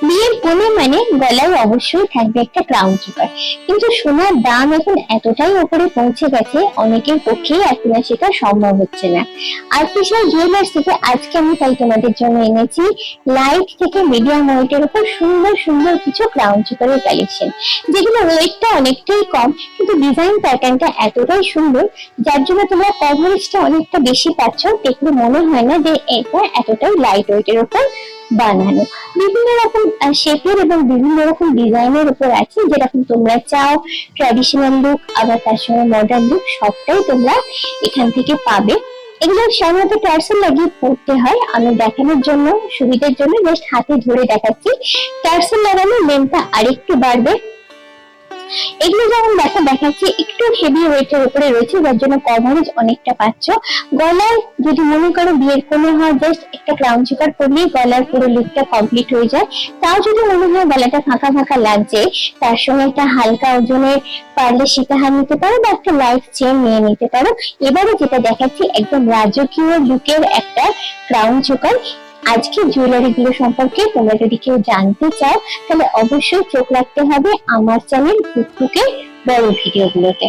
বিয়ের কোণে মানে গলায় অবশ্যই থাকবে একটা ক্রাউন চোকার, কিন্তু সোনার দাম এখন এতটাই উপরে পৌঁছে গেছে অনেকের পক্ষেই এখন আর সেটা সম্ভব হচ্ছে না। আর্টিফিশিয়াল জুয়েলার্স থেকে আজকে আমি তাই তোমাদের জন্য এনেছি লাইট থেকে মিডিয়াম ওয়েটের উপর সুন্দর সুন্দর কিছু ক্রাউন চোকারের কালেকশন, যেগুলো ওয়েটটা অনেকটাই কম কিন্তু ডিজাইন প্যাটার্নটা এতটাই সুন্দর যার জন্য তোমরা কভারেজটা অনেকটা বেশি পাচ্ছ, দেখলে মনে হয় না যে এটা এতটাই লাইট ওয়েটের উপর বানানো। বিভিন্ন রকম শেপের এবং বিভিন্ন রকম ডিজাইনের উপর আছে, যেরকম তোমরা চাও ট্র্যাডিশনাল লুক আবার তার সঙ্গে মডার্ন লুক সবটাই তোমরা এখান থেকে পাবে। এগুলো সাধারণত টার্সেল লাগিয়ে পড়তে হয়, আমি দেখানোর জন্য সুবিধার জন্য জাস্ট হাতে ধরে দেখাচ্ছি। টার্সেল লাগালে লেন্থটা আরেকটু বাড়বে। এগুলো যেমন দেখাচ্ছি একটু হেভি ওয়েটের উপরে রয়েছে যার জন্য কভারেজ অনেকটা পাচ্ছ। গলায় যদি মনে করো বিয়ের কোণে হয় জাস্ট একটা ক্রাউন চোকার পরলেই গলার পুরো লুকটা কমপ্লিট হয়ে যায়, তাও যদি মনে হয় গলাটা ফাঁকা ফাঁকা লাগছে তার সঙ্গে একটা হালকা ওজনের পারলে সীতাহার নিতে পারো বা একটা লাইট চেন নিয়ে নিতে পারো। এবারে যেটা দেখাচ্ছি একদম রাজকীয় লুকের একটা ক্রাউন চোকার। আজকে জুয়েলারি গুলো সম্পর্কে তোমরা যদি কেউ জানতে চাও তাহলে অবশ্যই চোখ রাখতে হবে আমার চ্যানেল টুকটুকে বড় ভিডিও গুলোতে।